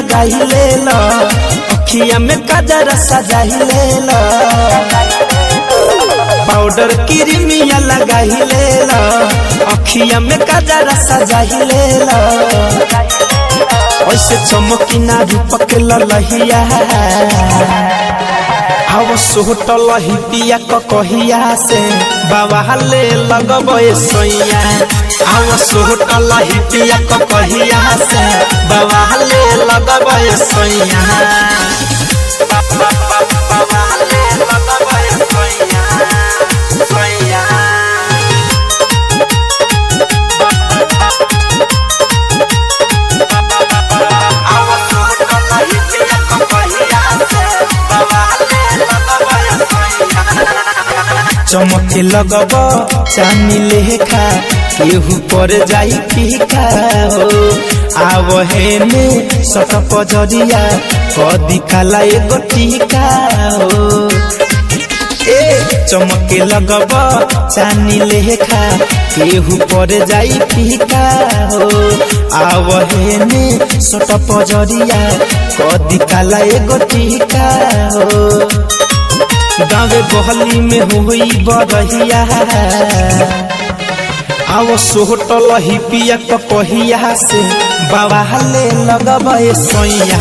लगाई ले लो, अखिया में काजर सजाई ले लो, पाउडर क्रीमिया लगाई ले लो, अखिया में काजर सजाई ले लो, ऐसे चमकी ना रूपक ललहिया हव सोटल ही पिया कहिया से बाबा ले लगबे सैया, हव सोटल ही पिया कहिया से बाबा ले लगबे सैया, बाबा ले लगबे सैया सैया। चमके लगब चानी लेखा केहू पर जाई फीका हो, आवहे में सत पजरिया कदी काला एगो टीका हो, चमके लगब चानी लेखा केहू पर जाई फीका हो, आवहे में सत पजरिया कदी काला एगो टीका हो, गाँवे बहली में हुई बरहिया आओ सोटल ही पिया कहिया से बाबा ले लगबे सैया,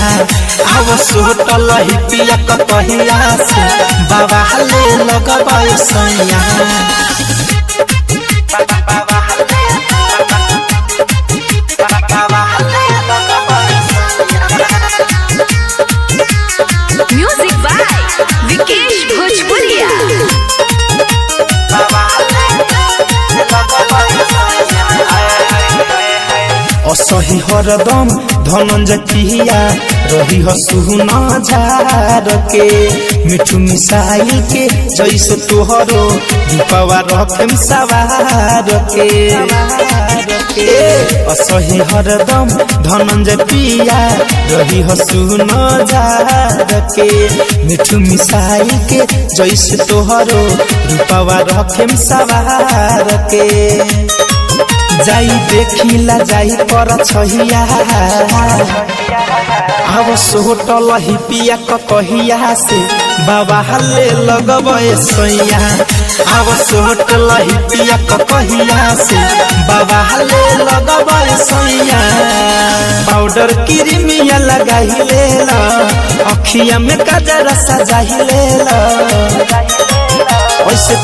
आओ सोटल ही पिया कहिया से बाबा ले लगबे सैया। म्यूजिक बाय विकेश भोजपुरिया। असही हरदम धनंजय पिया रही सुना झार के, मिठू मिसाइल के जैसे तोहरो दीपवा रखम सवार के, असही हरदम धनंजय पिया रही सुना झार के, मिठू मिसाइल के जैसे तोहरो दीपवा रखम सवार के, जाई देखिला जाई पर छहिया आव सोटल ही पिया कहिया से बाबा ले लगबे सैया, आव सोटल ही पिया कहिया से बाबा ले लगबे सैया, पाउडर क्रीमिया लगाई ले लो, अखिया में काजर सजाई ले लो, ऐसे